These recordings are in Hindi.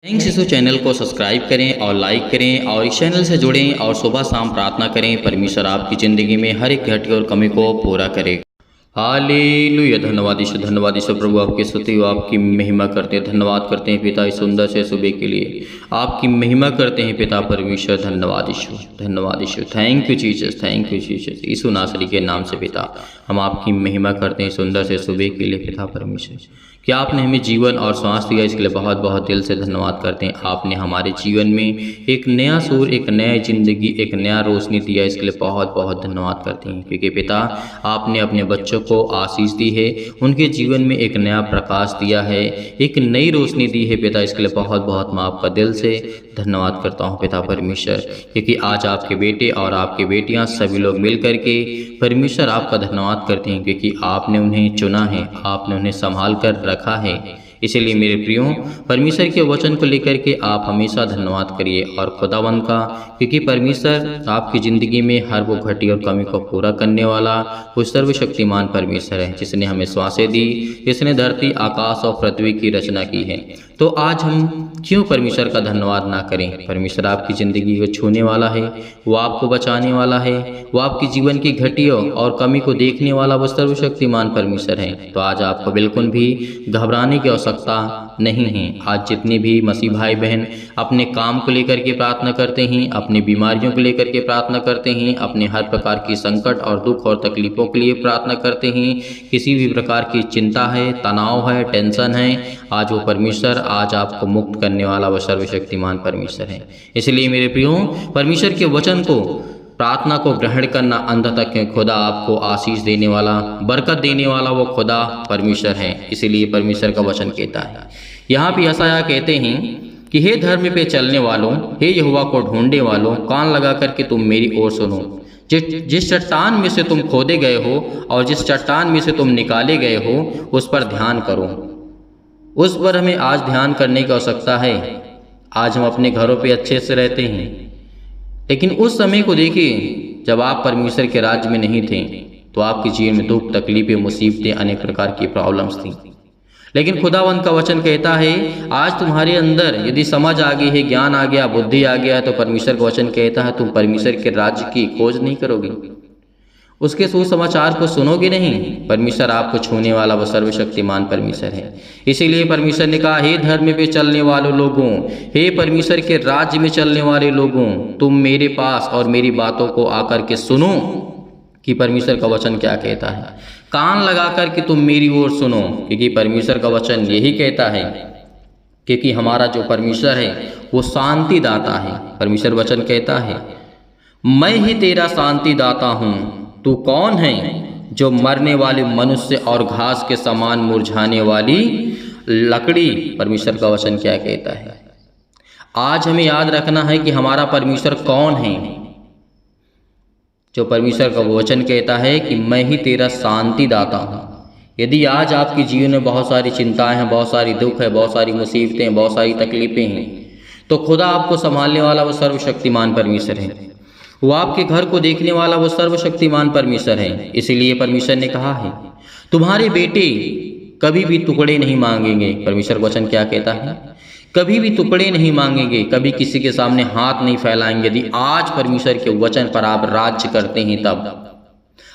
थैंक्स इस चैनल को सब्सक्राइब करें और लाइक करें और इस चैनल से जुड़ें और सुबह शाम प्रार्थना करें। परमेश्वर आपकी ज़िंदगी में हर एक घटी और कमी को पूरा करे। हालेलुया। धन्यवाद ईश्वर प्रभु, आपकी स्तुति हो, आपकी महिमा करते हैं। धन्यवाद करते हैं पिता इस सुंदर से सुबह के लिए, आपकी महिमा करते हैं पिता परमेश्वर। धन्यवाद ईश्वर। Thank you Jesus, thank you Jesus. Yeshu नासरी के नाम से पिता हम आपकी महिमा करते हैं सुंदर से सुबह के लिए पिता परमेश्वर, कि आपने हमें जीवन और श्वास दिया, इसके लिए बहुत बहुत दिल से धन्यवाद करते हैं। आपने हमारे जीवन में एक नया सूर, एक नया ज़िंदगी, एक नया रोशनी दिया, इसके लिए बहुत बहुत धन्यवाद करते हैं। क्योंकि पिता आपने अपने बच्चों को आशीष दी है, उनके जीवन में एक नया प्रकाश दिया है, एक नई रोशनी दी है पिता, इसके लिए बहुत बहुत मैं आपका दिल से धन्यवाद करता हूँ पिता परमेश्वर। क्योंकि आज आपके बेटे और आपकी बेटियाँ सभी लोग मिल करके परमेश्वर आपका धन्यवाद करते हैं, क्योंकि आपने उन्हें चुना है, आपने उन्हें संभाल कर रखा है। इसीलिए मेरे प्रियो, परमेश्वर के वचन को लेकर के आप हमेशा धन्यवाद करिए और खुदावंद का, क्योंकि परमेश्वर आपकी ज़िंदगी में हर वो घटी और कमी को पूरा करने वाला वो सर्वशक्तिमान परमेश्वर है, जिसने हमें श्वासें दी, जिसने धरती आकाश और पृथ्वी की रचना की है। तो आज हम क्यों परमेश्वर का धन्यवाद ना करें। परमेश्वर आपकी ज़िंदगी को छूने वाला है, वो आपको बचाने वाला है, वो आपकी जीवन की घटियों और कमी को देखने वाला वो सर्वशक्तिमान परमेश्वर है। तो आज आपको बिल्कुल भी घबराने की आवश्यकता नहीं है। आज जितने भी मसीह भाई बहन अपने काम को लेकर के प्रार्थना करते हैं, अपनी बीमारियों को लेकर के प्रार्थना करते हैं, अपने हर प्रकार की संकट और दुख और तकलीफ़ों के लिए प्रार्थना करते हैं, किसी भी प्रकार की चिंता है, तनाव है, टेंशन है, आज वो परमेश्वर आज आपको मुक्त करने वाला वह सर्वशक्तिमान परमेश्वर है। इसलिए मेरे प्रियो, परमेश्वर के वचन को, प्रार्थना को ग्रहण करना अंत तक है। खुदा आपको आशीष देने वाला, बरकत देने वाला वो खुदा परमेश्वर है। इसीलिए परमेश्वर का वचन कहता है, यहाँ पे यशायाह कहते हैं कि हे धर्म पे चलने वालों, हे यहोवा को ढूंढने वालों, कान लगा करके तुम मेरी ओर सुनो। जिस चट्टान में से तुम खोदे गए हो और जिस चट्टान में से तुम निकाले गए हो, उस पर ध्यान करो। उस पर हमें आज ध्यान करने की आवश्यकता है। आज हम अपने घरों पे अच्छे से रहते हैं, लेकिन उस समय को देखिए जब आप परमेश्वर के राज्य में नहीं थे, तो आपके जीवन में दुख, तकलीफें, मुसीबतें, अनेक प्रकार की प्रॉब्लम्स थी। लेकिन खुदावंद का वचन कहता है, आज तुम्हारे अंदर यदि समझ आ गई है, ज्ञान आ गया, बुद्धि आ गया, तो परमेश्वर का वचन कहता है तुम परमेश्वर के राज्य की खोज नहीं करोगे, उसके सुसमाचार को सुनोगे नहीं। परमेश्वर आपको छूने वाला वो सर्वशक्तिमान परमेश्वर है। इसीलिए परमेश्वर ने कहा, हे धर्म पे चलने वाले लोगों, हे परमेश्वर के राज्य में चलने वाले लोगों, तुम मेरे पास और मेरी बातों को आकर के सुनो कि परमेश्वर का वचन क्या कहता है। कान लगा कर के तुम मेरी ओर सुनो, क्योंकि परमेश्वर का वचन यही कहता है, क्योंकि हमारा जो परमेश्वर है वो शांति दाता है। परमेश्वर वचन कहता है, मैं ही तेरा शांति दाता हूँ। तू कौन है जो मरने वाले मनुष्य और घास के समान मुरझाने वाली लकड़ी। परमेश्वर का वचन क्या कहता है। आज हमें याद रखना है कि हमारा परमेश्वर कौन है। जो परमेश्वर का वचन कहता है कि मैं ही तेरा शांति दाता हूँ। यदि आज आपके जीवन में बहुत सारी चिंताएं हैं, बहुत सारी दुख है, बहुत सारी मुसीबतें हैं, बहुत सारी तकलीफें हैं, तो खुदा आपको संभालने वाला वो सर्वशक्तिमान परमेश्वर है। वो आपके घर को देखने वाला वो सर्वशक्तिमान परमेश्वर है। इसीलिए परमेश्वर ने कहा है, तुम्हारे बेटे कभी भी टुकड़े नहीं मांगेंगे। परमेश्वर वचन क्या कहता है, कभी भी टुकड़े नहीं मांगेंगे, कभी किसी के सामने हाथ नहीं फैलाएंगे। यदि आज परमेश्वर के वचन पर आप राज्य करते हैं, तब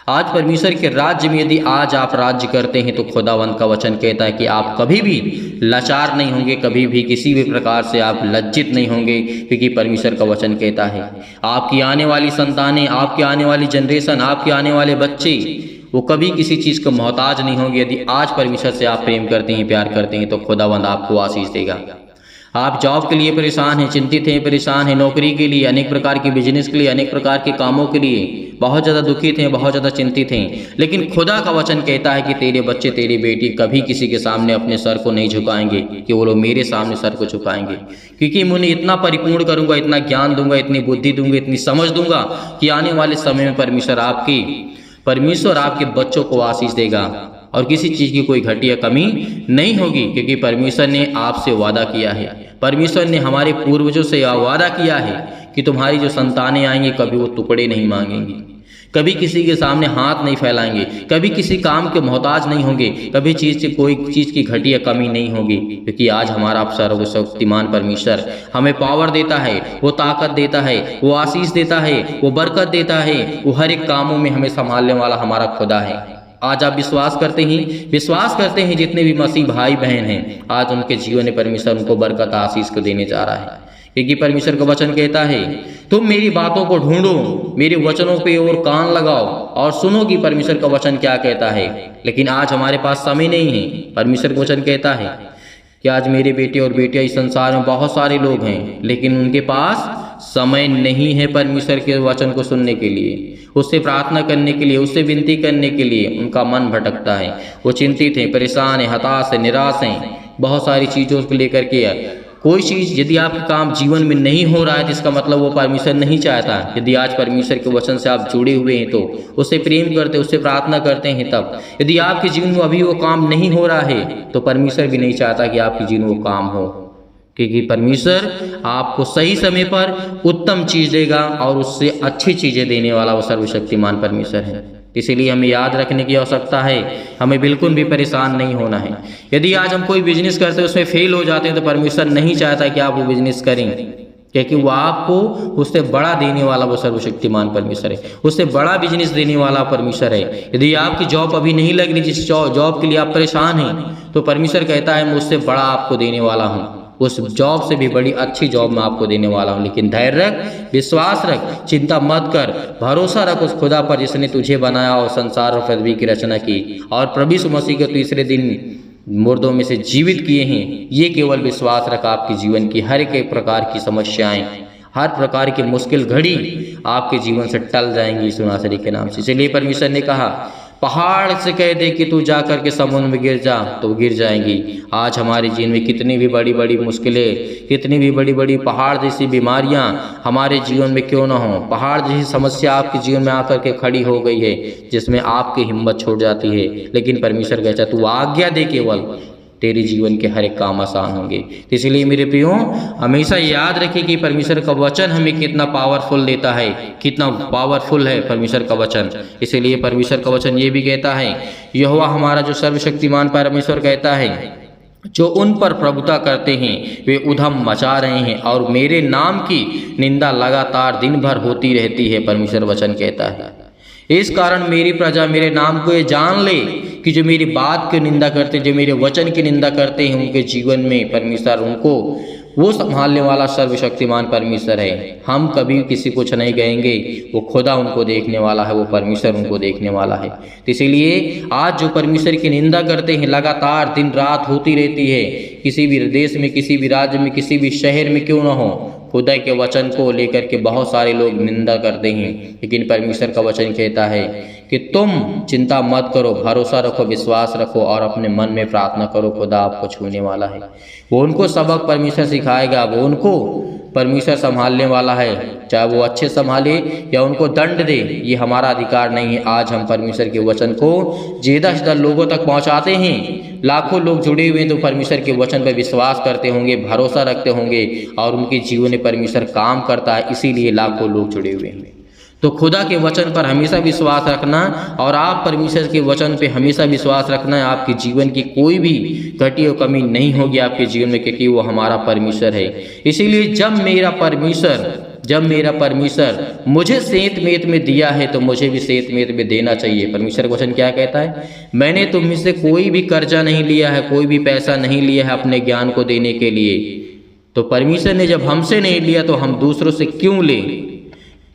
आज परमेश्वर के राज्य में यदि आज आप राज्य करते हैं, तो खुदावंद का वचन कहता है कि आप कभी भी लाचार नहीं होंगे, कभी भी किसी भी प्रकार से आप लज्जित नहीं होंगे। क्योंकि परमेश्वर का वचन कहता है आपकी आने वाली संतानें, आपकी आने वाली जनरेशन, आपके आने वाले बच्चे, वो कभी किसी चीज़ को मोहताज नहीं होंगे। यदि आज परमेश्वर से आप प्रेम करते हैं, प्यार करते हैं, तो खुदावंद आपको आशीष देगा। आप जॉब के लिए परेशान हैं, चिंतित हैं, परेशान हैं, नौकरी के लिए, अनेक प्रकार के बिजनेस के लिए, अनेक प्रकार के कामों के लिए बहुत ज़्यादा दुखित हैं, बहुत ज़्यादा चिंतित हैं, लेकिन खुदा का वचन कहता है कि तेरे बच्चे, तेरी बेटी कभी किसी के सामने अपने सर को नहीं झुकाएंगे, कि वो लोग मेरे सामने सर को झुकाएंगे। क्योंकि मैं उन्हें इतना परिपूर्ण करूँगा, इतना ज्ञान दूंगा, इतनी बुद्धि दूंगा, इतनी समझ दूंगा कि आने वाले समय में परमेश्वर आपके बच्चों को आशीष देगा और किसी चीज़ की कोई घटी या कमी नहीं होगी। क्योंकि परमेश्वर ने आपसे वादा किया है, परमेश्वर ने हमारे पूर्वजों से वादा किया है कि तुम्हारी जो संतानें आएंगी, कभी वो टुकड़े नहीं मांगेंगी, कभी किसी के सामने हाथ नहीं फैलाएंगे, कभी किसी काम के मोहताज नहीं होंगे, कभी कोई चीज़ की घटी या कमी नहीं होगी, क्योंकि आज हमारा सर्वशक्तिमान परमेश्वर हमें पावर देता है, वो ताकत देता है, वो आशीष देता है, वो बरकत देता है, वो हर एक कामों में हमें संभालने वाला हमारा खुदा है। आज आप विश्वास करते हैं जितने भी मसीह भाई बहन हैं, आज उनके जीवन में परमेश्वर उनको बरकत आशीष को देने जा रहा है, क्योंकि परमेश्वर का वचन कहता है तुम मेरी बातों को ढूंढो, मेरे वचनों पे और कान लगाओ और सुनो कि परमेश्वर का वचन क्या कहता है। लेकिन आज हमारे पास समय नहीं है। परमेश्वर का वचन कहता है कि आज मेरे बेटे और बेटियां इस संसार में बहुत सारे लोग हैं, लेकिन उनके पास समय नहीं है परमेश्वर के वचन को सुनने के लिए, उससे प्रार्थना करने के लिए, उससे विनती करने के लिए। उनका मन भटकता है, वो चिंतित हैं, परेशान हैं, हताश हैं, निराश हैं, बहुत सारी चीज़ों को लेकर के। कोई चीज़ यदि आपका काम जीवन में नहीं हो रहा है, जिसका मतलब वो परमेश्वर नहीं चाहता। यदि आज परमेश्वर के वचन से आप जुड़े हुए हैं, तो उससे प्रेम करते, उससे प्रार्थना करते हैं, तब यदि आपके जीवन में अभी वो काम नहीं हो रहा है, तो परमेश्वर भी नहीं चाहता कि आपके जीवन में वो काम हो, क्योंकि परमेश्वर आपको सही समय पर उत्तम चीज़ देगा और उससे अच्छी चीज़ें देने वाला वो सर्वशक्तिमान परमेश्वर है। इसीलिए हमें याद रखने की आवश्यकता है, हमें बिल्कुल भी परेशान नहीं होना है। यदि आज हम कोई बिजनेस करते हैं, उसमें फेल हो जाते हैं, तो परमेश्वर नहीं चाहता कि आप वो बिजनेस करें, क्योंकि वो आपको उससे बड़ा देने वाला वो सर्वशक्तिमान परमेश्वर है, उससे बड़ा बिजनेस देने वाला परमेश्वर है। यदि आपकी जॉब अभी नहीं लग रही, जिस जॉब के लिए आप परेशान हैं, तो परमेश्वर कहता है मैं उससे बड़ा आपको देने वाला हूँ, उस जॉब से भी बड़ी अच्छी जॉब मैं आपको देने वाला हूँ। लेकिन धैर्य रख, विश्वास रख, चिंता मत कर, भरोसा रख उस खुदा पर जिसने तुझे बनाया और संसार और पृथ्वी की रचना की, और प्रभु यीशु मसीह को तीसरे दिन मुर्दों में से जीवित किए हैं। ये केवल विश्वास रख, आपके जीवन की हर एक प्रकार की समस्याएं, हर प्रकार की मुश्किल घड़ी आपके जीवन से टल जाएंगी यीशु नासरी के नाम से। इसलिए परमेश्वर ने कहा पहाड़ से कह दे कि तू जा करके समुद्र में गिर जा, तो गिर जाएंगी। आज हमारे जीवन में कितनी भी बड़ी बड़ी मुश्किलें, कितनी भी बड़ी बड़ी पहाड़ जैसी बीमारियां हमारे जीवन में क्यों ना हो, पहाड़ जैसी समस्या आपके जीवन में आकर के खड़ी हो गई है, जिसमें आपकी हिम्मत छूट जाती है, लेकिन परमेश्वर कहता तू आज्ञा दे, केवल तेरे जीवन के हर एक काम आसान होंगे। तो इसलिए मेरे प्रियो, हमेशा याद रखिए कि परमेश्वर का वचन हमें कितना पावरफुल देता है, कितना पावरफुल है परमेश्वर का वचन। इसीलिए परमेश्वर का वचन ये भी कहता है, यहोवा हमारा जो सर्वशक्तिमान परमेश्वर कहता है, जो उन पर प्रभुता करते हैं वे उधम मचा रहे हैं और मेरे नाम की निंदा लगातार दिन भर होती रहती है, परमेश्वर वचन कहता है। इस कारण मेरी प्रजा मेरे नाम को ये जान ले कि जो मेरी बात की निंदा करते हैं, जो मेरे वचन की निंदा करते हैं, उनके जीवन में परमेश्वर उनको वो संभालने वाला सर्वशक्तिमान परमेश्वर है। हम कभी किसी कुछ नहीं कहेंगे, वो खुदा उनको देखने वाला है, वो परमेश्वर उनको देखने वाला है। तो इसीलिए आज जो परमेश्वर की निंदा करते हैं, लगातार दिन रात होती रहती है, किसी भी देश में, किसी भी राज्य में, किसी भी शहर में क्यों ना हो, खुदा के वचन को लेकर के बहुत सारे लोग निंदा करते हैं। लेकिन परमेश्वर का वचन कहता है कि तुम चिंता मत करो, भरोसा रखो, विश्वास रखो और अपने मन में प्रार्थना करो, खुदा आपको छूने वाला है। वो उनको सबक परमेश्वर सिखाएगा, वो उनको परमेश्वर संभालने वाला है, चाहे वो अच्छे संभाले या उनको दंड दे, ये हमारा अधिकार नहीं है। आज हम परमेश्वर के वचन को ज़्यादा से ज़्यादा लोगों तक पहुंचाते हैं। लाखों लोग जुड़े हुए हैं तो परमेश्वर के वचन पर विश्वास करते होंगे, भरोसा रखते होंगे और उनके जीवन में परमेश्वर काम करता है, इसीलिए लाखों लोग जुड़े हुए हैं। तो खुदा के वचन पर हमेशा विश्वास रखना और आप परमेश्वर के वचन पे हमेशा विश्वास रखना है। आपके जीवन की कोई भी घटी और कमी नहीं होगी आपके जीवन में, क्योंकि वो हमारा परमेश्वर है। इसीलिए जब मेरा परमेश्वर मुझे सेंत मेत में दिया है, तो मुझे भी सेंत मेत में देना चाहिए। परमेश्वर का वचन क्या कहता है, मैंने तुम से कोई भी कर्जा नहीं लिया है, कोई भी पैसा नहीं लिया है अपने ज्ञान को देने के लिए। तो परमेश्वर ने जब हमसे नहीं लिया, तो हम दूसरों से क्यों लें?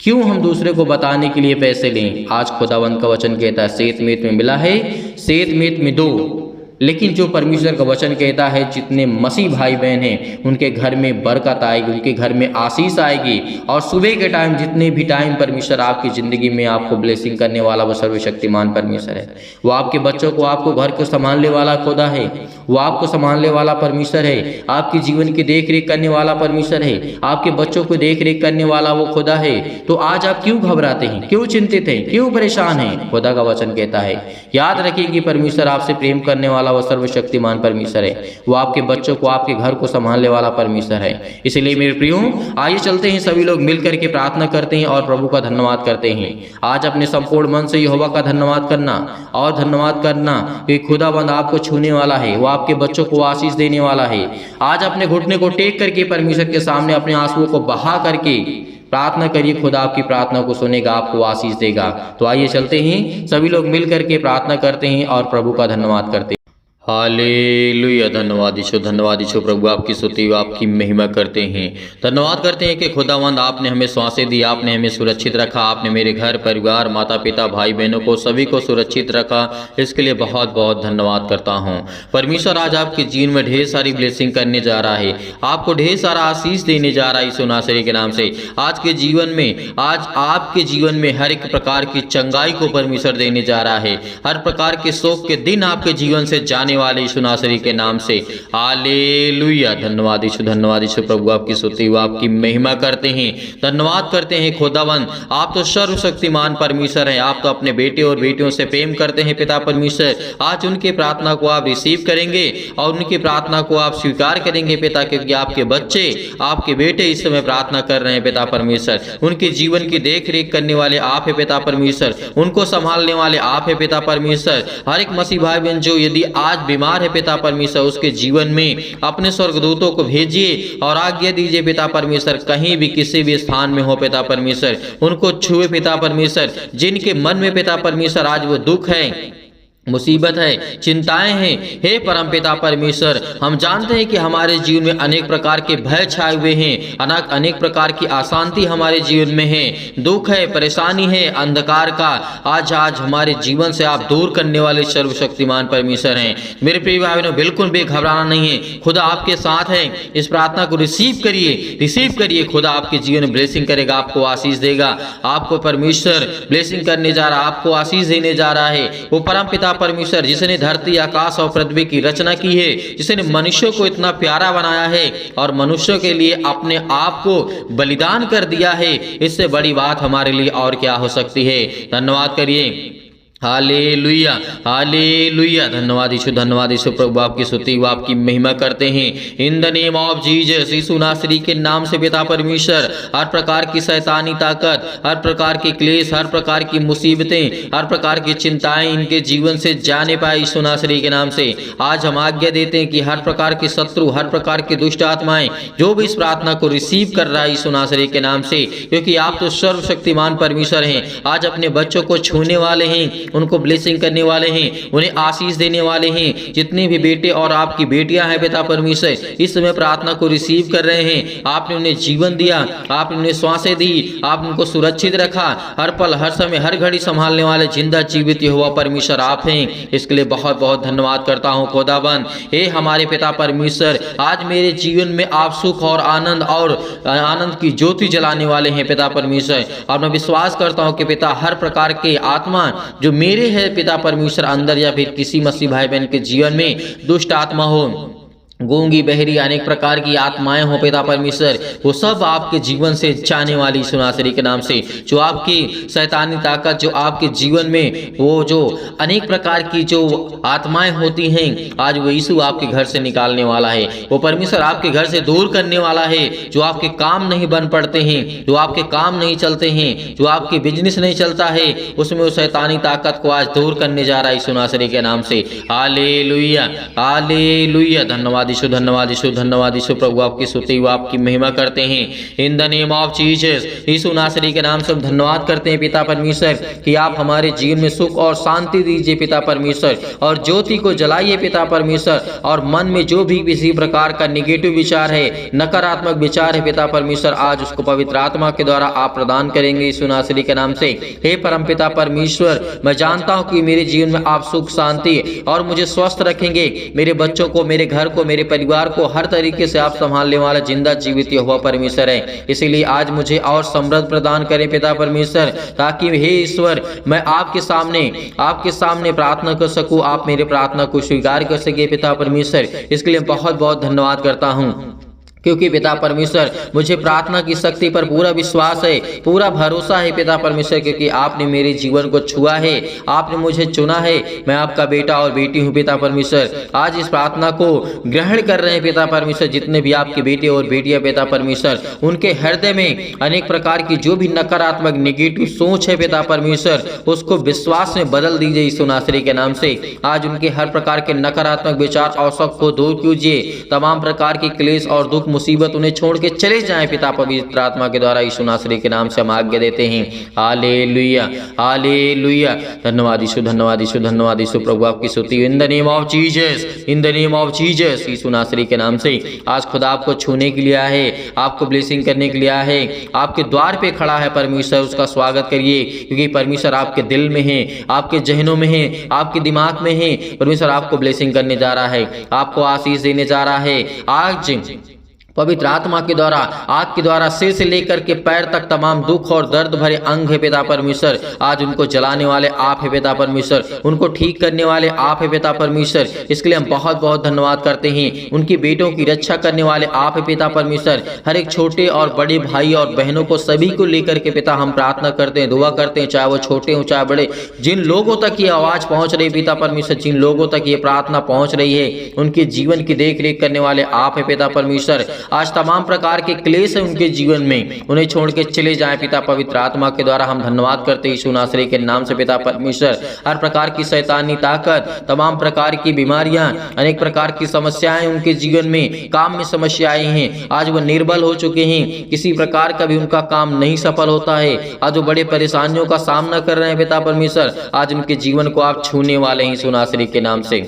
क्यों हम दूसरे को बताने के लिए पैसे लें? आज खुदावंत का वचन कहता है सेंत मेत में मिला है, सेंत मेत में दो। लेकिन जो परमेश्वर का वचन कहता है, जितने मसीह भाई बहन हैं उनके घर में बरकत आएगी, उनके घर में आशीष आएगी। और सुबह के टाइम, जितने भी टाइम परमेश्वर आपकी ज़िंदगी में आपको ब्लेसिंग करने वाला वो सर्वशक्तिमान परमेश्वर है। वो आपके बच्चों को, आपको घर को संभालने वाला खुदा है, वो आपको संभालने वाला परमेश्वर है, आपके जीवन की देख रेख करने वाला परमेश्वर है, आपके बच्चों को देख रेख करने वाला वो खुदा है। तो आज आप क्यों घबराते हैं, क्यों चिंतित हैं, क्यों परेशान हैं? खुदा का वचन कहता है, याद रखिए कि परमेश्वर आपसे प्रेम करने वाला वाला वह सर्वशक्तिमान परमेश्वर है। वो आपके बच्चों को, आपके घर को संभालने वाला परमेश्वर है। इसलिए मेरे प्रियो, आइए चलते हैं, सभी लोग मिल करके प्रार्थना करते हैं और प्रभु का धन्यवाद करते हैं। आज अपने संपूर्ण मन से यहोवा का धन्यवाद करना और धन्यवाद करना कि खुदाबंद आपको छूने वाला है, वो आपके बच्चों को आशीष देने वाला है। आज अपने घुटने को टेक करके परमेश्वर के सामने अपने आंसुओं को बहा करके प्रार्थना करिए। खुदा आपकी प्रार्थना को सुनेगा, आपको आशीष देगा। तो आइए चलते हैं, सभी लोग मिल करके प्रार्थना करते हैं और प्रभु का धन्यवाद करते हैं। हालेलुया। धन्यवाद यीशु प्रभु, आपकी स्तुति आपकी महिमा करते हैं। धन्यवाद करते हैं कि खुदावंद आपने हमें सांसें दी, आपने हमें सुरक्षित रखा, आपने मेरे घर परिवार माता पिता भाई बहनों को सभी को सुरक्षित रखा। इसके लिए बहुत बहुत धन्यवाद करता हूं। परमेश्वर आज आपके जीवन में ढेर सारी ब्लेसिंग करने जा रहा है, आपको ढेर सारा आशीष देने जा रहा है यीशु नासरी के नाम से। आज के जीवन में, आज आपके जीवन में हर एक प्रकार की चंगाई को परमेश्वर देने जा रहा है। हर प्रकार के शोक के दिन आपके जीवन से जाने वाले यीशु नासरी के नाम से। हालेलुया। धन्यवाद यीशु प्रभु, आपकी स्तुति आपकी महिमा करते हैं। धन्यवाद करते हैं खुदावंद, आप तो सर्वशक्तिमान परमेश्वर हैं। आप तो अपने बेटे और बेटियों से प्रेम करते हैं पिता परमेश्वर। आज उनकी प्रार्थना को आप रिसीव करेंगे और उनकी प्रार्थना को आप स्वीकार करेंगे पिता, क्योंकि आपके बच्चे, आपके बेटे इस समय प्रार्थना कर रहे हैं पिता परमेश्वर। उनके जीवन की देख रेख करने वाले आप है पिता परमेश्वर, उनको संभालने वाले आप है पिता परमेश्वर। हर एक मसीह भाई बहन जो यदि आज बीमार है पिता परमेश्वर, उसके जीवन में अपने स्वर्गदूतों को भेजिए और आज्ञा दीजिए पिता परमेश्वर, कहीं भी किसी भी स्थान में हो पिता परमेश्वर, उनको छुए पिता परमेश्वर। जिनके मन में पिता परमेश्वर आज वो दुख है, मुसीबत है, चिंताएं हैं, हे परमपिता परमेश्वर, हम जानते हैं कि हमारे जीवन में अनेक प्रकार के भय छाए हुए हैं, अनेक प्रकार की अशांति हमारे जीवन में है, दुख है, परेशानी है, अंधकार का आज हमारे जीवन से आप दूर करने वाले सर्वशक्तिमान परमेश्वर हैं। मेरे प्रिय भाई बहनों, बिल्कुल भी घबराना नहीं है, खुदा आपके साथ है। इस प्रार्थना को रिसीव करिए। खुदा आपके जीवन में ब्लेसिंग करेगा, आपको आशीष देगा। आपको परमेश्वर ब्लेसिंग करने जा रहा है, आपको आशीष देने जा रहा है। वो परमपिता परमेश्वर जिसने धरती आकाश और पृथ्वी की रचना की है, जिसने मनुष्यों को इतना प्यारा बनाया है और मनुष्यों के लिए अपने आप को बलिदान कर दिया है, इससे बड़ी बात हमारे लिए और क्या हो सकती है। धन्यवाद करिए। हालेलुया, हालेलुया। धन्यवाद यीशु प्रभु, आपकी स्तुति व आपकी महिमा करते हैं। In the name of Jesus, Yeshu नासरी के नाम से पिता परमेश्वर, हर प्रकार की शैतानी ताकत, हर प्रकार के क्लेश, हर प्रकार की मुसीबतें, हर प्रकार की चिंताएं इनके जीवन से जाने पाए यीशु नासरी के नाम से। आज हम आज्ञा देते हैं कि हर प्रकार के शत्रु, हर प्रकार की दुष्ट आत्माएं जो भी इस प्रार्थना को रिसीव कर रहा है यीशु नासरी के नाम से, क्योंकि आप तो सर्वशक्तिमान परमेश्वर हैं, आज अपने बच्चों को छूने वाले हैं, उनको ब्लेसिंग करने वाले हैं, उन्हें आशीष देने वाले हैं। जितने भी बेटे और आपकी बेटियां हैं पिता परमेश्वर, इस समय प्रार्थना को रिसीव कर रहे हैं। आपने उन्हें जीवन दिया, आपने उन्हें श्वासें दी, आपने उनको सुरक्षित रखा। हर पल, हर समय, हर घड़ी संभालने वाले जिंदा जीवित यहोवा परमेश्वर आप हैं। इसके लिए बहुत बहुत धन्यवाद करता हूँ खुदाबंद। हे हमारे पिता परमेश्वर, आज मेरे जीवन में आप सुख और आनंद की ज्योति जलाने वाले हैं पिता परमेश्वर। और मैं विश्वास करता हूँ कि पिता, हर प्रकार के आत्मा जो मेरे है पिता परमेश्वर अंदर, या फिर किसी मसीह भाई बहन के जीवन में दुष्ट आत्मा हो, गूंगी बहरी अनेक प्रकार की आत्माएं हो पिता परमेश्वर, वो सब आपके जीवन से जाने वाली यीशु नासरी के नाम से। जो आपकी शैतानी ताकत, जो आपके जीवन में वो जो अनेक प्रकार की जो आत्माएं होती हैं, आज वो यीशु आपके घर से निकालने वाला है। वो परमेश्वर आपके घर से दूर करने वाला है। जो आपके काम नहीं बन पड़ते हैं, जो आपके काम नहीं चलते हैं, जो आपके बिजनेस नहीं चलता है, उसमें वो शैतानी ताकत को आज दूर करने जा रहा है यीशु नासरी के नाम से। हालेलुया, हालेलुया। धन्यवाद यीशु प्रभु, आपकी स्तुति व आपकी महिमा करते हैं। In the name of Jesus, Yeshu नासरी के नाम से हम धन्यवाद करते हैं पिता परमेश्वर कि आप हमारे जीवन में सुख और शांति दीजिए पिता परमेश्वर, और ज्योति को जलाइए पिता परमेश्वर। और मन में जो भी किसी प्रकार का निगेटिव विचार है, नकारात्मक विचार है पिता परमेश्वर, आज उसको पवित्र आत्मा के द्वारा आप प्रदान करेंगे यीशु नासरी के नाम से। हे परम पिता परमेश्वर, मैं जानता हूँ कि मेरे जीवन में आप सुख शांति और मुझे स्वस्थ रखेंगे। मेरे बच्चों को, मेरे घर को, मेरे परिवार को हर तरीके से आप संभालने वाला जिंदा जीवित यहोवा परमेश्वर है। इसीलिए आज मुझे और समृद्ध प्रदान करें पिता परमेश्वर, ताकि हे ईश्वर, मैं आपके सामने प्रार्थना कर सकूं, आप मेरे प्रार्थना को स्वीकार कर सके पिता परमेश्वर। इसके लिए बहुत बहुत धन्यवाद करता हूं। क्योंकि पिता परमेश्वर मुझे प्रार्थना की शक्ति पर पूरा विश्वास है, पूरा भरोसा है पिता परमेश्वर, क्योंकि आपने मेरे जीवन को छुआ है, आपने मुझे चुना है। मैं आपका बेटा और बेटी हूँ पिता परमेश्वर। आज इस प्रार्थना को ग्रहण कर रहे हैं पिता परमेश्वर जितने भी आपके बेटे और बेटियां पिता परमेश्वर, उनके हृदय में अनेक प्रकार की जो भी नकारात्मक नेगेटिव सोच है पिता परमेश्वर, उसको विश्वास में बदल दीजिए यीशु नासरी के नाम से। आज उनके हर प्रकार के नकारात्मक विचार और शक को दूर कीजिए। तमाम प्रकार की क्लेश और दुख मुसीबत उन्हें छोड़ के चले जाएं पिता पवित्र आत्मा के द्वारा यीशु नासरी के नाम से हम आज्ञा देते हैं। हालेलुया, हालेलुया। धन्यवाद यीशु, धन्यवाद यीशु, धन्यवाद यीशु। प्रभु आपकी स्तुति in the name of Jesus, in the name of Jesus. Yeshu नासरी के नाम से आज खुदा आपको छूने के लिए आया है, आपको ब्लेसिंग करने के लिए आया है, आपके द्वार पे खड़ा है परमेश्वर। उसका स्वागत करिए, क्योंकि परमेश्वर आपके दिल में है, आपके जहनों में है, आपके दिमाग में है। परमेश्वर आपको ब्लेसिंग करने जा रहा है, आपको आशीष देने जा रहा है। आज पवित्र आत्मा के द्वारा, आग के द्वारा सिर से लेकर के पैर तक तमाम दुख और दर्द भरे अंग है पिता परमेश्वर। आज उनको जलाने वाले आप है पिता परमेश्वर, उनको ठीक करने वाले आप है पिता परमेश्वर। इसके लिए हम बहुत बहुत धन्यवाद करते हैं। उनकी बेटों की रक्षा करने वाले आप है पिता परमेश्वर। हर एक छोटे और बड़े भाई और बहनों को सभी को लेकर के पिता हम प्रार्थना करते हैं, दुआ करते हैं, चाहे वो छोटे हों चाहे बड़े। जिन लोगों तक ये आवाज पहुंच रही पिता परमेश्वर, जिन लोगों तक ये प्रार्थना पहुंच रही है, उनके जीवन की देख रेख करने वाले आप है पिता परमेश्वर। आज तमाम प्रकार के क्लेश है उनके जीवन में, उन्हें छोड़ के चले जाएं पिता पवित्र आत्मा के द्वारा। हम धन्यवाद करते हैं यीशु नासरी के नाम से पिता परमेश्वर। हर प्रकार की शैतानी ताकत, तमाम प्रकार की बीमारियां, अनेक प्रकार की समस्याएं उनके जीवन में, काम में समस्याएं हैं। आज वो निर्बल हो चुके हैं, किसी प्रकार का भी उनका काम नहीं सफल होता है। आज वो बड़े परेशानियों का सामना कर रहे हैं पिता परमेश्वर। आज उनके जीवन को आप छूने वाले हैं यीशु नासरी के नाम से।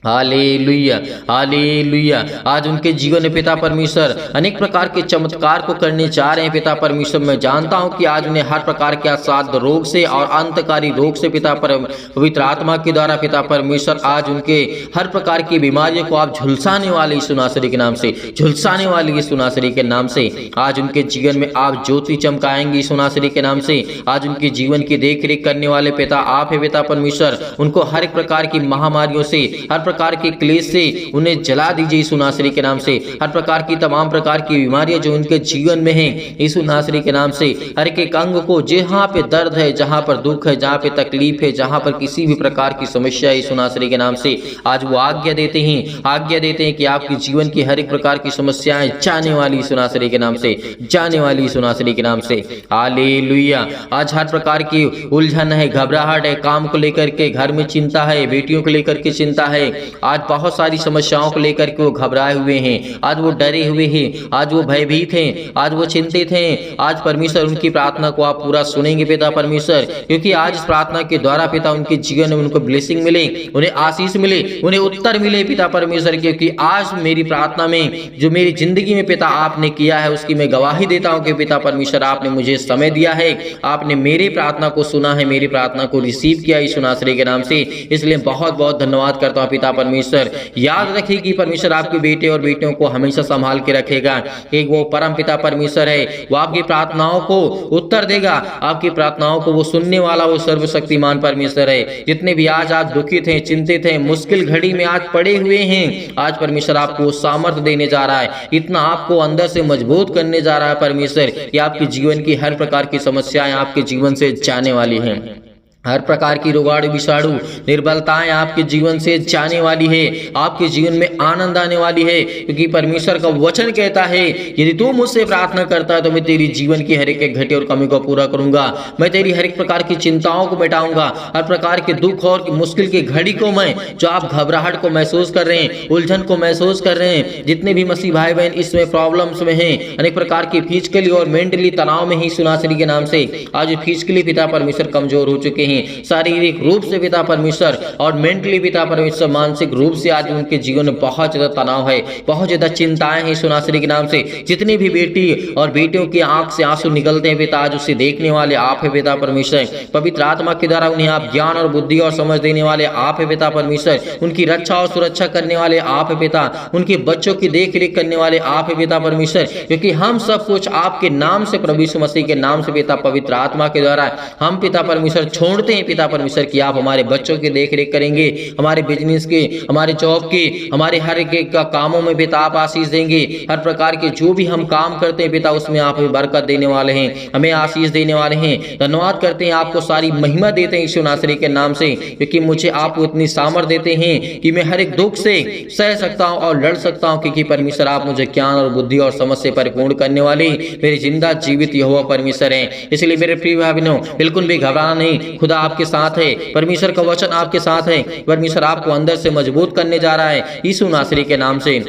हालेलुया, हालेलुया। आज उनके जीवन में पिता परमेश्वर अनेक प्रकार के चमत्कार को करने जा रहे हैं पिता परमेश्वर। मैं जानता हूं कि आज उन्हें हर प्रकार के असाध्य रोग से और अंतकारी रोग से पिता पवित्र आत्मा के द्वारा पिता परमेश्वर आज उनके हर प्रकार की बीमारियों को आप झुलसाने वाले यीशु नासरी के नाम से, झुलसाने वाले यीशु नासरी के नाम से। आज उनके जीवन में आप ज्योति चमकाएंगे यीशु नासरी के नाम से। आज उनके जीवन की देख रेख करने वाले पिता आप है पिता परमेश्वर। उनको हर एक प्रकार की महामारियों से, हर प्रकार के क्लेश से उन्हें जला दीजिए यीशु नासरी के नाम से। हर प्रकार की तमाम प्रकार की बीमारियां जो उनके जीवन में हैं यीशु नासरी के नाम से, हर एक अंग को जहां पे दर्द है, जहां पर दुख है, जहां पे तकलीफ है, जहां पर किसी भी प्रकार की समस्या है यीशु नासरी के नाम से आज वो आज्ञा देते हैं, आज्ञा देते हैं कि आपके जीवन की हर एक प्रकार की समस्याएं जाने वाली यीशु नासरी के नाम से, जाने वाली यीशु नासरी के नाम से। हालेलुया। आज हर प्रकार की उलझन है, घबराहट है, काम को लेकर के घर में चिंता है, बेटियों को लेकर के चिंता है, आज बहुत सारी समस्याओं को लेकर के वो घबराए हुए हैं, आज वो डरे हुए हैं, आज वो भयभीत हैं, आज वो चिंतित हैं। आज परमेश्वर उनकी प्रार्थना को आप पूरा सुनेंगे पिता परमेश्वर, क्योंकि आज इस प्रार्थना के द्वारा पिता उनके जीवन में उनको ब्लेसिंग मिले, उन्हें आशीष मिले, उन्हें उत्तर मिले पिता परमेश्वर। क्योंकि आज मेरी प्रार्थना में जो मेरी जिंदगी में पिता आपने किया है उसकी मैं गवाही देता हूं कि पिता परमेश्वर आपने मुझे समय दिया है, आपने मेरी प्रार्थना को सुना है, मेरी प्रार्थना को रिसीव किया यीशु नासरी के नाम से। इसलिए बहुत बहुत धन्यवाद करता हूं पिता परमेश्वर। याद रखिए कि परमेश्वर आपके बेटे और बेटियों को हमेशा संभाल के रखेगा। एक वो परम पिता परमेश्वर है, वो आपकी प्रार्थनाओं को उत्तर देगा, आपकी प्रार्थनाओं को वो सुनने वाला वो सर्वशक्तिमान परमेश्वर है। जितने भी आज आप दुखित हैं, चिंतित हैं, मुश्किल घड़ी में आज पड़े हुए हैं, आज परमेश्वर आपको सामर्थ्य देने जा रहा है, इतना आपको अंदर से मजबूत करने जा रहा है परमेश्वर कि आपके जीवन की हर प्रकार की समस्याएं आपके जीवन से जाने वाली हैं। हर प्रकार की रोगाणु विषाणु निर्बलताएं आपके जीवन से जाने वाली है, आपके जीवन में आनंद आने वाली है। क्योंकि परमेश्वर का वचन कहता है यदि तू मुझसे प्रार्थना करता है तो मैं तेरी जीवन की हर एक घटी और कमी को पूरा करूंगा, मैं तेरी हर एक प्रकार की चिंताओं को मिटाऊंगा, हर प्रकार के दुख और मुश्किल की घड़ी को मैं, जो आप घबराहट को महसूस कर रहे हैं, उलझन को महसूस कर रहे हैं, जितने भी मसीह भाई बहन इसमें प्रॉब्लम्स में हैं, अनेक प्रकार की फिजिकली और मेंटली तनाव में ही यीशु नासरी के नाम से आज फिजिकली पिता परमेश्वर कमजोर हो चुके हैं, शारीरिक रूप से पिता परमेश्वर और मेंटली पिता परमेश्वर मानसिक रूप से आज उनके जीवन में बहुत ज्यादा तनाव है, बहुत ज्यादा चिंताएं हैं यीशु नासरी के नाम से। जितनी भी बेटी और बेटियों की आंख से आंसू निकलते हैं पिता, आज उसे देखने वाले आप है पिता परमेश्वर। पवित्र आत्मा के द्वारा उन्हें आप ज्ञान और बुद्धि और समझ देने वाले आप है पिता परमेश्वर। उनकी रक्षा और सुरक्षा करने वाले आप है पिता, उनके बच्चों की देख रेख करने वाले आप है पिता परमेश्वर। क्योंकि हम सब कुछ आपके नाम से, प्रभु यीशु मसीह के नाम से पिता पवित्र आत्मा के द्वारा हम पिता परमेश्वर छोड़ छोड़ते हैं पिता परमेश्वर कि आप हमारे बच्चों की देख रेख करेंगे, हमारे बिजनेस के, हमारे जॉब के, हमारे हर एक का कामों में पिता आप आशीष देंगे। हर प्रकार के जो भी हम काम करते हैं पिता उसमें आप हमें बरकत देने वाले हैं, हमें आशीष देने वाले हैं। धन्यवाद करते हैं, आपको सारी महिमा देते हैं यीशु नासरी के नाम से, क्योंकि मुझे आप इतनी सामर्थ देते हैं कि मैं हर एक दुख से सह सकता हूं और लड़ सकता हूं, क्योंकि परमेश्वर आप मुझे ज्ञान और बुद्धि और समझ से परिपूर्ण करने वाले मेरे जिंदा जीवित यहोवा परमेश्वर हैं। इसलिए मेरे प्रिय भाई बहनों, बिल्कुल भी घबराना नहीं, खुदा आपके साथ है, परमेश्वर का वचन आपके साथ है, परमेश्वर आपको अंदर से मजबूत करने जा रहा है यीशु नासरी के नाम से।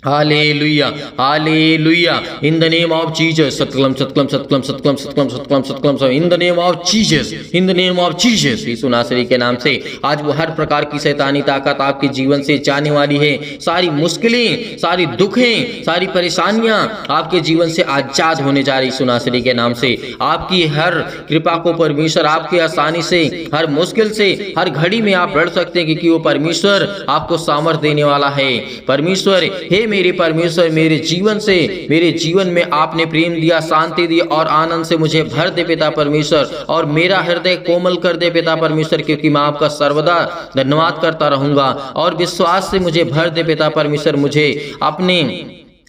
हालेलुया, हालेलुया, in the name of Jesus, सतकलम सतकलम सतकलम सतकलम सतकलम सतकलम सतकलम, in the name of Jesus, in the name of Jesus, Yeshu नासरी के नाम से आज वो हर प्रकार की शैतानी ताकत आपके जीवन से जाने वाली है। सारी मुश्किलें, सारी दुखें, सारी परेशानियां आपके जीवन से आजाद होने जा रही यीशु नासरी के नाम से। आपकी हर कृपा को परमेश्वर आपकी आसानी से, हर मुश्किल से, हर घड़ी में आप लड़ सकते हैं, क्योंकि वो परमेश्वर आपको सामर्थ देने वाला है। परमेश्वर, हे मेरे परमेश्वर, मेरे जीवन से, मेरे जीवन में आपने प्रेम दिया, शांति दी और आनंद से मुझे भर दे पिता परमेश्वर, और मेरा हृदय कोमल कर दे पिता परमेश्वर, क्योंकि मैं आपका सर्वदा धन्यवाद करता रहूंगा। और विश्वास से मुझे भर दे पिता परमेश्वर, मुझे अपने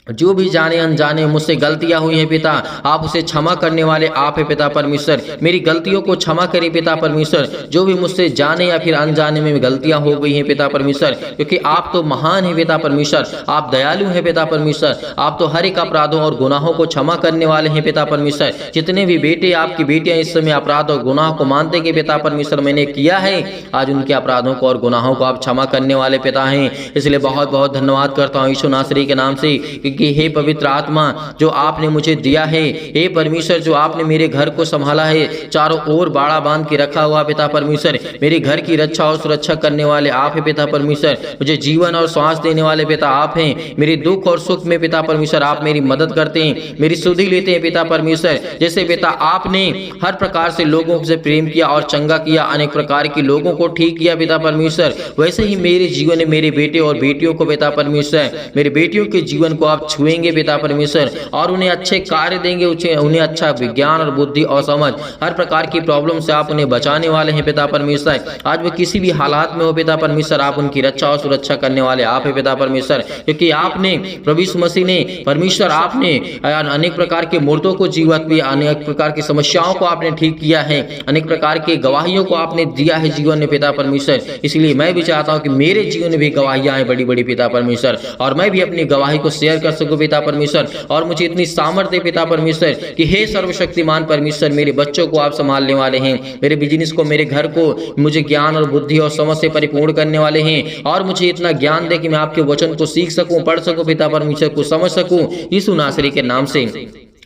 जो भी जाने अनजाने मुझसे गलतियां हुई हैं पिता, आप उसे क्षमा करने वाले आप है पिता परमेश्वर। मेरी गलतियों को क्षमा करिए पिता परमेश्वर, जो भी मुझसे जाने या फिर अनजाने में गलतियां हो गई हैं पिता परमेश्वर, क्योंकि आप तो महान है पिता परमेश्वर, आप दयालु हैं पिता परमेश्वर, आप तो हर एक अपराधों और गुनाहों को क्षमा करने वाले हैं पिता परमेश्वर। जितने भी बेटे, आपकी बेटियां इस समय अपराध और गुनाह को मानते कि पिता परमेश्वर मैंने किया है, आज उनके अपराधों को और गुनाहों को आप क्षमा करने वाले पिता हैं। इसलिए बहुत बहुत धन्यवाद करता हूँ यीशु नासरी के नाम से, कि हे पवित्र आत्मा जो आपने मुझे दिया है, हे परमेश्वर जो आपने मेरे घर को संभाला है, चारों ओर बाड़ा बांध के रखा हुआ पिता परमेश्वर, मेरे घर की रक्षा और सुरक्षा करने वाले आप हैं पिता परमेश्वर। मुझे जीवन और श्वास देने वाले पिता आप हैं। मेरे दुख और सुख में पिता परमेश्वर आप मेरी मदद करते हैं, मेरी सुधि लेते हैं पिता परमेश्वर। जैसे पिता आपने हर प्रकार से लोगों से प्रेम किया और चंगा किया, अनेक प्रकार के लोगों को ठीक किया पिता परमेश्वर, वैसे ही मेरे जीवन में मेरे बेटे और बेटियों को पिता परमेश्वर, मेरे बेटियों के जीवन को आप छुएंगे पिता परमेश्वर, और उन्हें अच्छे कार्य देंगे, उन्हें अच्छा विज्ञान और बुद्धि और समझ, हर प्रकार की प्रॉब्लम से आप उन्हें बचाने वाले हैं पिता परमेश्वर। आज वो किसी भी हालात में हो पिता परमेश्वर, आप उनकी रक्षा और सुरक्षा करने वाले आप हैं पिता परमेश्वर, क्योंकि आपने प्रभु यीशु मसीह ने परमेश्वर, आपने अनेक प्रकार के मुर्दों को जीवित किया, अनेक प्रकार की समस्याओं को आपने ठीक किया है, अनेक प्रकार के गवाहियों को आपने दिया है जीवन में पिता परमेश्वर। इसलिए मैं भी चाहता हूँ कि मेरे जीवन में भी गवाहियां हैं बड़ी बड़ी पिता परमेश्वर, और मैं भी अपनी गवाही को शेयर कर सकूं पिता परमेश्वर, और मुझे इतनी सामर्थ्य पिता परमेश्वर कि हे सर्वशक्तिमान परमेश्वर, मेरे बच्चों को आप संभालने वाले हैं, मेरे बिजनेस को, मेरे घर को मुझे ज्ञान और बुद्धि और समझ से परिपूर्ण करने वाले हैं, और मुझे इतना ज्ञान दे कि मैं आपके वचन को सीख सकूं, पढ़ सकूं पिता परमेश्वर, को समझ सकूं यीशु नासरी के नाम से।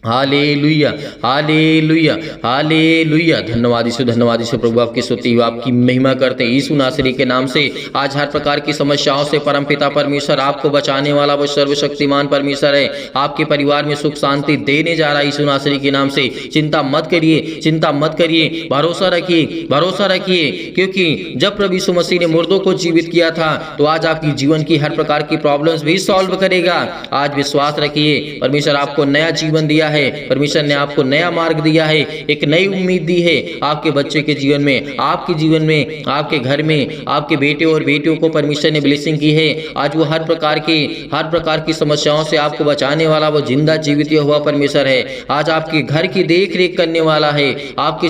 हालेलुया, हालेलुया, हालेलुया, धन्यवाद यीशु, धन्यवाद यीशु प्रभु, आपकी स्तुति हो, आपकी महिमा करते हैं यीशु नासरी के नाम से। आज हर प्रकार की समस्याओं से परम पिता परमेश्वर आपको बचाने वाला वो सर्वशक्तिमान परमेश्वर है, आपके परिवार में सुख शांति देने जा रहा है यीशु नासरी के नाम से। चिंता मत करिए, चिंता मत करिए, भरोसा रखिए, भरोसा रखिए, क्योंकि जब प्रभु यीशु मसीह ने मुर्दों को जीवित किया था, तो आज आपकी जीवन की हर प्रकार की प्रॉब्लम्स भी सॉल्व करेगा। आज विश्वास रखिए, परमेश्वर आपको नया जीवन दिया है, परमेश्वर ने आपको नया मार्ग दिया है, एक नई उम्मीद दी है आपके बच्चे के जीवन में, आपके जीवन में, आपके घर में, आपके बेटे और बेटियों को परमेश्वर ने ब्लेसिंग की है। आज वो हर प्रकार की समस्याओं से आपको बचाने वाला वो जिंदा जीवित हुआ परमेश्वर है। आज आपके घर की देख रेख करने वाला है, आपके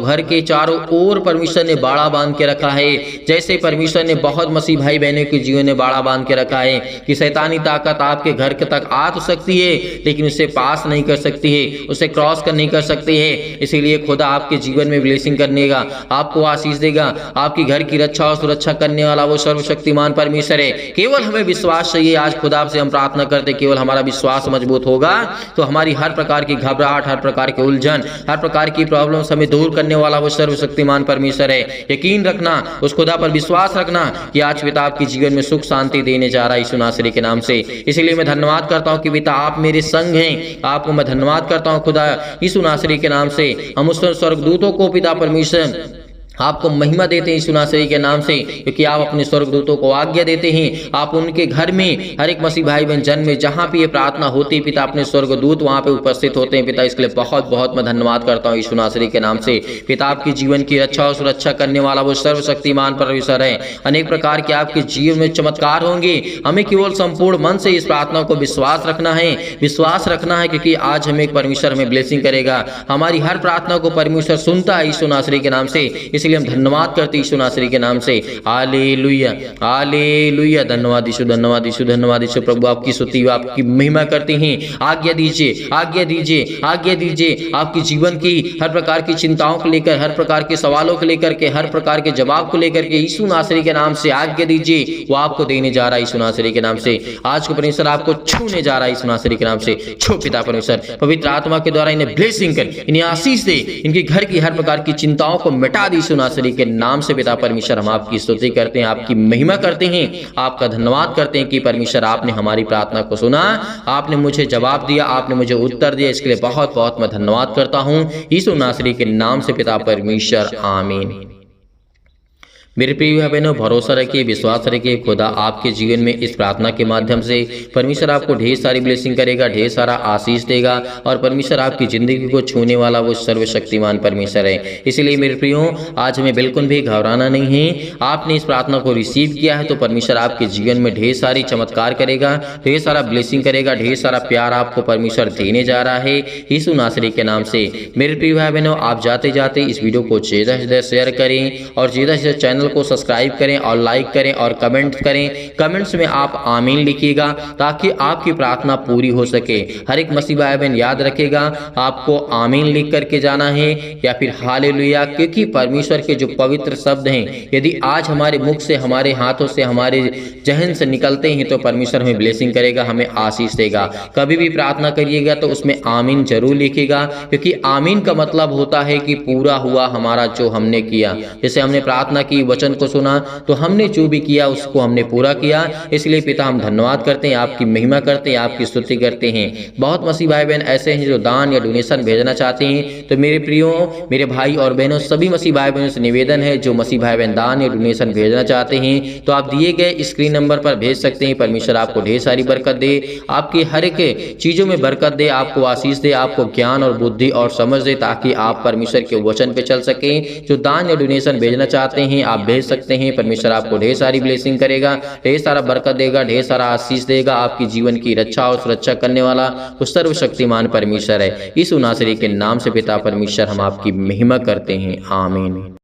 घर के चारों ओर परमेश्वर ने बाड़ा बांध के रखा है। जैसे परमेश्वर ने बहुत मसीह भाई बहनों के जीवन में बाड़ा बांध के रखा है कि शैतानी ताकत आपके घर तक आ तो सकती है, लेकिन उससे पास नहीं कर सकती है, उसे क्रॉस कर नहीं कर सकती है। इसीलिए खुदा आपके जीवन में ब्लेसिंग करने का, आपको आशीष देगा, आपकी घर की रक्षा और सुरक्षा करने वाला वो सर्वशक्तिमान परमेश्वर है। केवल हमें विश्वास चाहिए। आज खुदा से हम प्रार्थना करते, केवल हमारा विश्वास मजबूत होगा तो हमारी हर प्रकार की घबराहट, हर प्रकार की उलझन, हर प्रकार की प्रॉब्लम्स हमें दूर करने वाला वो सर्वशक्तिमान परमेश्वर है। यकीन रखना, उस खुदा पर विश्वास रखना कि आज पिता आपके जीवन में सुख शांति देने जा रहा है यीशु नासरी के नाम से। इसलिए मैं धन्यवाद करता हूँ कि पिता आप मेरे संग हैं। आपको मैं धन्यवाद करता हूँ खुदा यीशु नासरी के नाम से। हम उस स्वर्गदूतों को पिता परमेश्वर आपको महिमा देते हैं यीशु नासरी के नाम से, क्योंकि आप अपने स्वर्गदूतों को आज्ञा देते हैं, आप उनके घर में हर एक मसीह भाई बहन जन्म में जहाँ भी ये प्रार्थना होती है पिता, अपने स्वर्गदूत वहाँ पे उपस्थित होते हैं पिता। इसके लिए बहुत बहुत मैं धन्यवाद करता हूँ यीशु नासरी के नाम से। पिता आपके जीवन की रक्षा और सुरक्षा करने वाला वो सर्वशक्तिमान परमेश्वर है। अनेक प्रकार के आपके जीवन में चमत्कार होंगे। हमें केवल संपूर्ण मन से इस प्रार्थना को विश्वास रखना है, क्योंकि आज हमें परमेश्वर हमें ब्लेसिंग करेगा। हमारी हर प्रार्थना को परमेश्वर सुनता है यीशु नासरी के नाम से। इसलिए हम धन्यवाद करते यीशु नासरी के नाम से। हालेलुया हालेलुया। धन्यवाद यीशु, धन्यवाद यीशु, धन्यवाद यीशु। प्रभु आपकी स्तुति आपकी महिमा करते हैं। आज्ञा दीजिए, आज्ञा दीजिए, आज्ञा दीजिए। आपकी जीवन की हर प्रकार की चिंताओं को लेकर, हर प्रकार के सवालों को लेकर के, हर प्रकार के जवाब को लेकर के यीशु नासरी के नाम से आज्ञा दीजिए। वो आपको देने जा रहा है यीशु नासरी के नाम से। आज को परमेश्वर आपको छूने जा रहा है यीशु नासरी के नाम से। छू पिता परमेश्वर, पवित्र आत्मा के द्वारा इन्हें ब्लेसिंग कर, इन्हें आशीष दे, इनके घर की हर प्रकार की चिंताओं को मिटा दी यीशु नासरी के नाम से। पिता परमेश्वर हम आपकी स्तुति करते हैं, आपकी महिमा करते हैं, आपका धन्यवाद करते हैं कि परमेश्वर आपने हमारी प्रार्थना को सुना, आपने मुझे जवाब दिया, आपने मुझे उत्तर दिया। इसके लिए बहुत बहुत मैं धन्यवाद करता हूं यीशु नासरी के नाम से पिता परमेश्वर, आमीन। मेरे प्रिय भाई बहनों, भरोसा रखिए, विश्वास रखिए, खुदा आपके जीवन में इस प्रार्थना के माध्यम से परमेश्वर आपको ढेर सारी ब्लेसिंग करेगा, ढेर सारा आशीष देगा, और परमेश्वर आपकी ज़िंदगी को छूने वाला वो सर्वशक्तिमान परमेश्वर है। इसलिए मेरे प्रियो, आज हमें बिल्कुल भी घबराना नहीं है। आपने इस प्रार्थना को रिसीव किया है तो परमेश्वर आपके जीवन में ढेर सारी चमत्कार करेगा, ढेर सारा ब्लेसिंग करेगा, ढेर सारा प्यार आपको परमेश्वर देने जा रहा है यीशु नासरी के नाम से। मेरे प्रिय भाई बहनों, आप जाते जाते इस वीडियो को ज़्यादा से ज़्यादा शेयर करें और ज़्यादा से ज़्यादा चैनल को सब्सक्राइब करें और लाइक करें और कमेंट करें। कमेंट्स में आप आमीन लिखिएगा ताकि आपकी प्रार्थना पूरी हो सके। हर एक मसीह भाई बहन याद रखेगा, आपको आमीन लिख करके जाना है या फिर हालेलुया, क्योंकि परमेश्वर के जो पवित्र शब्द हैं यदि आज हमारे मुख से, हमारे हाथों से, हमारे जहन से निकलते हैं तो परमेश्वर हमें ब्लेसिंग करेगा, हमें आशीष देगा। कभी भी प्रार्थना करिएगा तो उसमें आमीन जरूर लिखिएगा, क्योंकि आमीन का मतलब होता है कि पूरा हुआ हमारा जो हमने किया। जैसे हमने प्रार्थना की, वचन को सुना, तो हमने जो भी किया उसको हमने पूरा किया। इसलिए पिता हम धन्यवाद करते हैं, आपकी महिमा करते हैं, आपकी स्तुति करते हैं। बहुत मसीह भाई बहन ऐसे हैं जो दान या डोनेशन भेजना चाहते हैं, तो मेरे प्रियो, मेरे भाई और बहनों, सभी मसीह भाई बहनों से निवेदन है, जो मसीह भाई बहन दान या डोनेशन भेजना चाहते हैं तो आप दिए गए स्क्रीन नंबर पर भेज सकते हैं। परमेश्वर आपको ढेर सारी बरकत दे, आपकी हर एक चीजों में बरकत दे, आपको आशीष दे, आपको ज्ञान और बुद्धि और समझ दे, ताकि आप परमेश्वर के वचन पे चल सके। जो दान या डोनेशन भेजना चाहते हैं आप भेज सकते हैं। परमेश्वर आपको ढेर सारी ब्लेसिंग करेगा, ढेर सारा बरकत देगा, ढेर सारा आशीष देगा। आपकी जीवन की रक्षा और सुरक्षा करने वाला वो सर्वशक्तिमान परमेश्वर है। यीशु नासरी के नाम से पिता परमेश्वर हम आपकी महिमा करते हैं, आमीन।